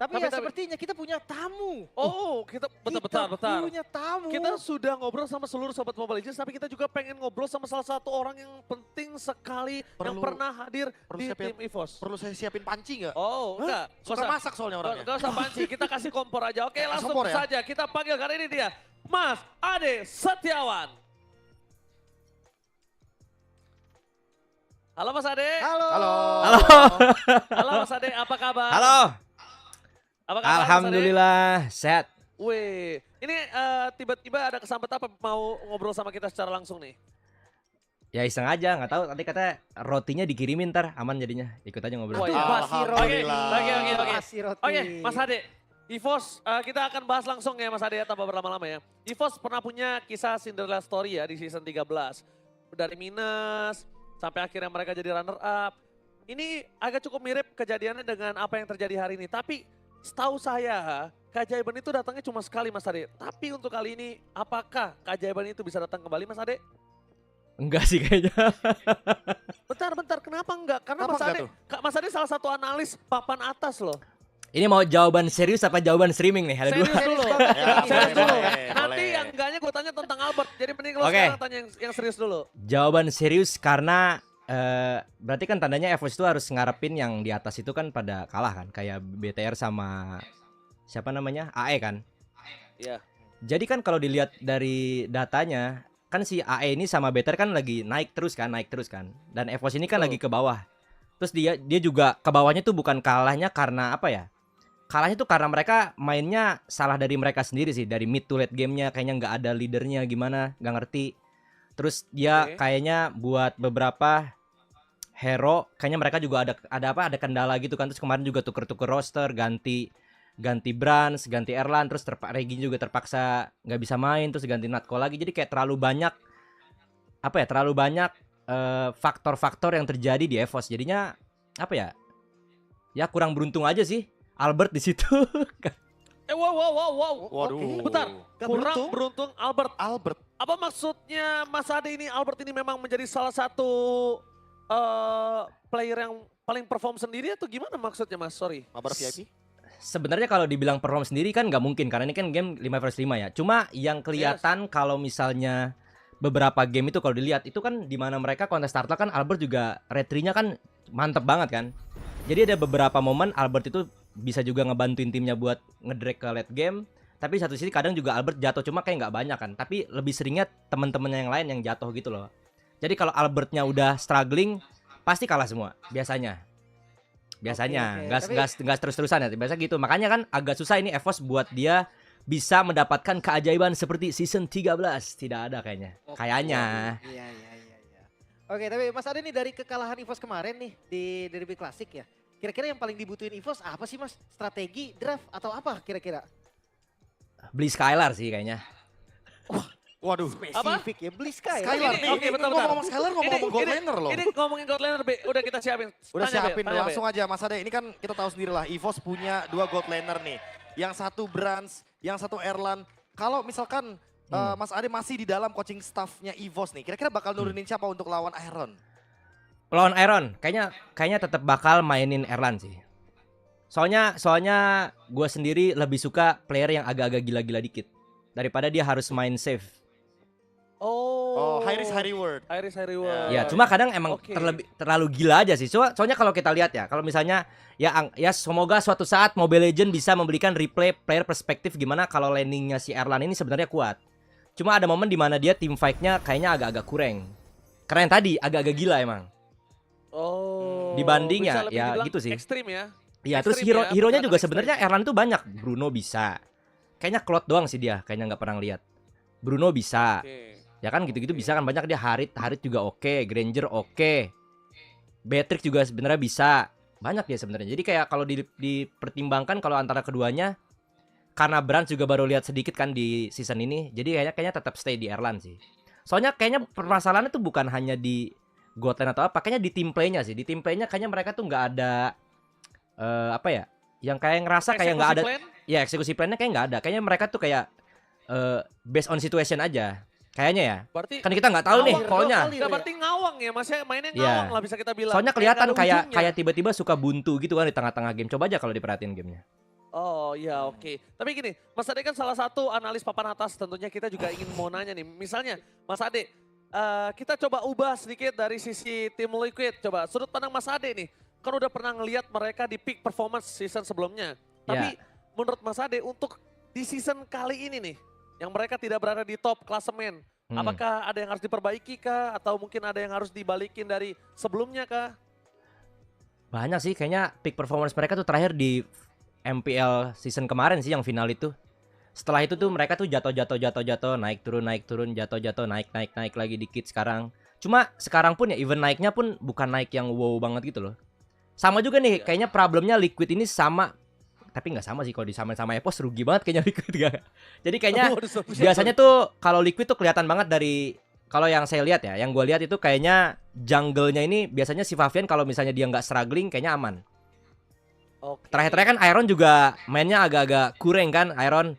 Tapi ya sepertinya kita punya tamu. Oh, kita bentar. Kita punya tamu. Kita sudah ngobrol sama seluruh sobat Mobile Legends, tapi kita juga pengen ngobrol sama salah satu orang yang penting sekali yang pernah hadir di tim EVOS. Perlu saya siapin panci nggak? Oh, enggak. Suka masak soalnya orangnya. Enggak usah panci, kita kasih kompor aja. Oke, langsung Kompor ya? saja kita panggil kali ini dia, Mas Ade Setiawan. Halo Mas Ade. Halo. Halo. Halo. Halo Mas Ade, apa kabar? Halo. Apa kabar, Mas Ade? Alhamdulillah sehat. Wih, ini tiba-tiba ada kesempatan apa mau ngobrol sama kita secara langsung nih? Ya iseng aja, nggak tahu. Tadi katanya rotinya dikirimin ntar aman jadinya. Ikut aja ngobrol. Oh, iya. Masih roti. Alhamdulillah. Masih roti. Oke, Mas Ade, EVOS kita akan bahas langsung ya Mas Ade ya, tanpa berlama-lama ya. EVOS pernah punya kisah Cinderella story ya di season 13. Dari minus sampai akhirnya mereka jadi runner up. Ini agak cukup mirip kejadiannya dengan apa yang terjadi hari ini. Tapi setahu saya keajaiban itu datangnya cuma sekali Mas Ade. Tapi untuk kali ini apakah keajaiban itu bisa datang kembali Mas Ade? Enggak sih kayaknya. Bentar, kenapa enggak? Karena Kenapa Mas Ade, enggak tuh? Mas Ade salah satu analis papan atas loh. Ini mau jawaban serius apa jawaban streaming nih? Ada dua. Serius dulu. Ya, Serius boleh, dulu. boleh, Nanti boleh. yang enggaknya gue tanya tentang Albert. Jadi mending lo Oke. sekarang tanya yang serius dulu. Jawaban serius karena berarti kan tandanya EVOS itu harus ngarepin yang di atas itu kan pada kalah kan. Kayak BTR sama siapa namanya? AE kan. Iya. Jadi kan kalau dilihat dari datanya kan si AE ini sama BTR kan lagi naik terus kan. Dan EVOS ini kan Betul. lagi ke bawah. Terus dia juga ke bawahnya tuh bukan kalahnya karena apa ya? Kalahnya tuh karena mereka mainnya salah dari mereka sendiri sih. Dari mid to late gamenya kayaknya nggak ada leadernya gimana, nggak ngerti. Terus dia Oke. kayaknya buat beberapa hero kayaknya mereka juga ada kendala gitu kan. Terus kemarin juga tuker-tuker roster, ganti Brands, ganti Erlan, terus Regi juga terpaksa nggak bisa main, terus ganti Natko lagi. Jadi kayak terlalu banyak faktor-faktor yang terjadi di EVOS. Jadinya apa ya? Ya kurang beruntung aja sih Albert di situ. Wow. Waduh. Bentar. Gak Kurang beruntung? beruntung Albert. Apa maksudnya Mas Ade ini, Albert ini memang menjadi salah satu player yang paling perform sendiri atau gimana maksudnya Mas? Sorry. Mabar VIP. Sebenarnya kalau dibilang perform sendiri kan nggak mungkin karena ini kan game 5 vs 5 ya. Cuma yang kelihatan kalau misalnya beberapa game itu kalau dilihat itu kan di mana mereka kontes starter kan Albert juga retrinya kan mantep banget kan. Jadi ada beberapa momen Albert itu bisa juga ngebantuin timnya buat ngedrag ke late game. Tapi satu sisi kadang juga Albert jatuh cuma kayak nggak banyak kan. Tapi lebih seringnya teman-temannya yang lain yang jatuh gitu loh. Jadi kalau Albertnya udah struggling pasti kalah semua biasanya. Oke, Nggak terus-terusan ya biasa gitu. Makanya kan agak susah ini EVOS buat dia bisa mendapatkan keajaiban seperti season 13. Tidak ada kayaknya. Kayaknya. Iya. Oke, tapi Mas Ade nih dari kekalahan EVOS kemarin nih di Derby Classic ya. Kira-kira yang paling dibutuhin EVOS apa sih Mas? Strategi, draft atau apa kira-kira? Beli Skylar sih kayaknya. Waduh. Spesifik ya, beli Sky. Skylar nih. Oke, bentar. Ngomong-ngomong Skylar, ngomong-ngomong gold laner loh. Ini ngomongin gold laner, Be. Udah kita siapin. Udah Tanya, Be, siapin, tanya, Be. langsung aja Mas Ade. Ini kan kita tahu sendiri lah, EVOS punya 2 gold laner nih. Yang satu Brands, yang satu Erlan. Kalau misalkan Mas Ade masih di dalam coaching staffnya EVOS nih, kira-kira bakal nurunin siapa untuk lawan Iron? Lawan Iron, kayaknya tetap bakal mainin Erlan sih. Soalnya gue sendiri lebih suka player yang agak-agak gila-gila dikit daripada dia harus main safe. Oh, high risk, high reward. Iris High Reward. Ya, cuma kadang emang Oke. terlalu gila aja sih. Soalnya kalau kita lihat ya, kalau misalnya ya semoga suatu saat Mobile Legends bisa memberikan replay player perspektif gimana kalau landingnya si Erlan ini sebenarnya kuat. Cuma ada momen di mana dia team fight-nya kayaknya agak-agak kurang. Karena yang tadi agak-agak gila emang. Oh. Dibanding bisa ya, lebih ya dibilang gitu sih. Ekstrim ya. Iya, terus Ekstrim ya, hero-nya juga pendekatan sebenarnya Erlan itu banyak. Bruno bisa. Kayaknya Claude doang sih dia, kayaknya nggak pernah lihat. Bruno bisa. Oke. Ya kan gitu-gitu bisa kan banyak dia. Harit juga oke, Granger oke. Beatrix juga sebenarnya bisa. Banyak dia sebenarnya. Jadi kayak kalau dipertimbangkan kalau antara keduanya karena Brands juga baru lihat sedikit kan di season ini. Jadi kayaknya tetap stay di Erlan sih. Soalnya kayaknya permasalahannya tuh bukan hanya di God Lane atau apa, kayaknya di team play-nya sih. Di team play-nya kayaknya mereka tuh nggak ada apa ya? Yang kayak ngerasa kayak nggak ada. Eksekusi plan? Ya eksekusi plan-nya kayak nggak ada. Kayaknya mereka tuh kayak based on situation aja. Kayaknya ya. Berarti Kan kita nggak tahu nih Ngawang, call-nya. nggak berarti ngawang ya, Mas ya, mainnya Iya. ngawang lah bisa kita bilang. Soalnya Kayak kelihatan nggak ada kayak ujungnya. tiba-tiba suka buntu gitu kan di tengah-tengah game. Coba aja kalau diperhatiin gamenya. Oh iya oke. Tapi gini, Mas Ade kan salah satu analis papan atas, tentunya kita juga ingin mau nanya nih. Misalnya Mas Ade, kita coba ubah sedikit dari sisi tim Liquid. Coba sudut pandang Mas Ade nih, kan udah pernah ngelihat mereka di peak performance season sebelumnya. Tapi menurut Mas Ade untuk di season kali ini nih, yang mereka tidak berada di top klasemen, apakah ada yang harus diperbaiki kah? Atau mungkin ada yang harus dibalikin dari sebelumnya kah? Banyak sih, kayaknya peak performance mereka tuh terakhir di MPL season kemarin sih yang final itu. Setelah itu tuh mereka tuh jatuh, naik turun, jatuh, naik lagi dikit sekarang. Cuma sekarang pun ya even naiknya pun bukan naik yang wow banget gitu loh. Sama juga nih, kayaknya problemnya Liquid ini sama, tapi nggak sama sih kalau disamain sama EVOS rugi banget kayaknya Liquid gak. Jadi kayaknya biasanya tuh kalau Liquid tuh kelihatan banget dari kalau yang saya lihat ya, yang gue lihat itu kayaknya jungle-nya ini biasanya si Favian kalau misalnya dia nggak struggling kayaknya aman. Terakhir-terakhir kan Iron juga mainnya agak-agak kurang kan, Iron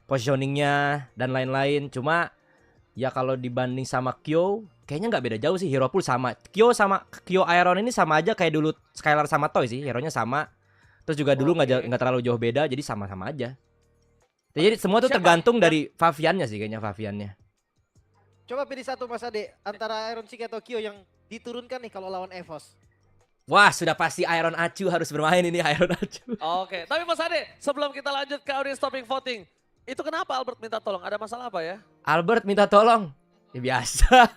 positioningnya dan lain-lain. Cuma ya kalau dibanding sama Kyo, kayaknya nggak beda jauh sih. Hero pool sama Kyo Iron ini sama aja kayak dulu Skylar sama Toy sih, hero-nya sama. Terus juga dulu nggak terlalu jauh beda, jadi sama-sama aja. Jadi semua tuh tergantung dari Faviannya sih kayaknya Faviannya. Coba pilih satu Mas Ade, antara Iron Chick atau Kyo yang diturunkan nih kalau lawan EVOS. Wah, sudah pasti Iron Acu harus bermain ini, Iron Acu. Oke, tapi Mas Ade, sebelum kita lanjut ke audience topping voting, itu kenapa Albert minta tolong? Ada masalah apa ya? Albert minta tolong. Ya biasa.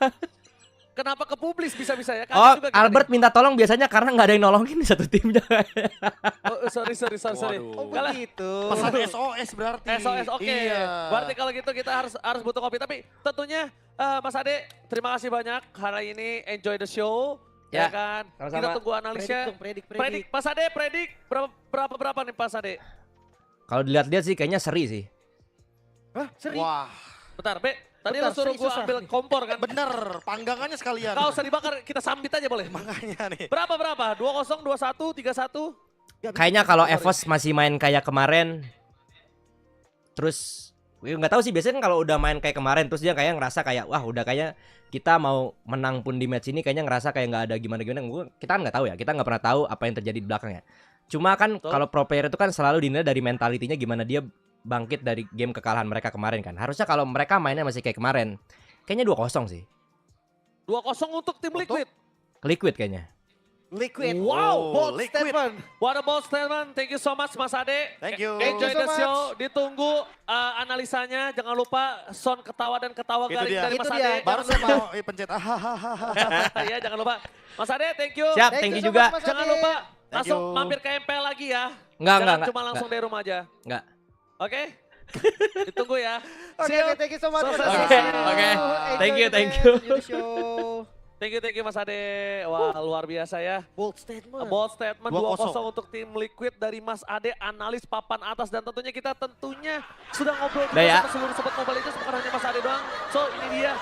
Kenapa ke publis bisa-bisa ya? Oh, Albert minta tolong biasanya karena nggak ada yang nolongin di satu timnya. Oh, sorry. Waduh. Oh begitu. Pesan SOS berarti. SOS, oke. Iya. Berarti kalau gitu kita harus butuh kopi. Tapi tentunya Mas Ade, terima kasih banyak hari ini. Enjoy the show. Ya, kan? Sama-sama. Kita tunggu analisnya. Predik. Mas Ade, predik berapa nih Mas Ade? Kalau dilihat-lihat sih kayaknya seri sih. Hah, serius? Wah, Bentar, Be. Tadi Bentar, lu suruh susah gua ambil nih. kompor kan? bener. Panggangannya sekalian. Kau usah dibakar, kita sambit aja boleh? Makanya nih. Berapa? 2-0, 2-1, 3-1? Kayaknya kalau EVOS masih main kayak kemarin, terus nggak tahu sih biasanya kan kalau udah main kayak kemarin terus dia kayak ngerasa kayak wah udah kayak kita mau menang pun di match ini kayaknya ngerasa kayak nggak ada gimana. Kita kan nggak tahu ya, kita nggak pernah tahu apa yang terjadi di belakangnya. Cuma kan kalau pro player itu kan selalu dinilai dari mentalitinya gimana dia bangkit dari game kekalahan mereka kemarin kan. Harusnya kalau mereka mainnya masih kayak kemarin, kayaknya 2-0 sih. 2-0 untuk tim Liquid. Liquid kayaknya. Liquid. Wow, bold Liquid. statement. What a bold statement. Thank you so much Mas Ade. Thank you. Enjoy Thank you the so show. Ditunggu analisanya. Jangan lupa sound ketawa dan ketawa Itu garing dia. dari Itu Mas dia. Ade. Baru saya mau pencet. Ya, jangan lupa. Mas Ade, thank you. Siap, Thank thank you you so juga. much, Mas Jangan Ade. lupa Thank langsung you. mampir ke MPL lagi ya. Enggak. Cuma langsung dari rumah aja. Enggak. Oke? Ditunggu ya. Oke, See you. thank you so much Mas Oke, Ade. oke. Thank you, Enjoy the thank match, you. enjoy the show. Thank you Mas Ade. Wah, luar biasa ya. Bold statement. Bold statement 2-0 2-0 untuk tim Liquid dari Mas Ade, analis papan atas. Dan tentunya kita sudah ngobrol Udah juga ya. sama seluruh sobat Mobile Legends, bukan hanya Mas Ade doang. So ini dia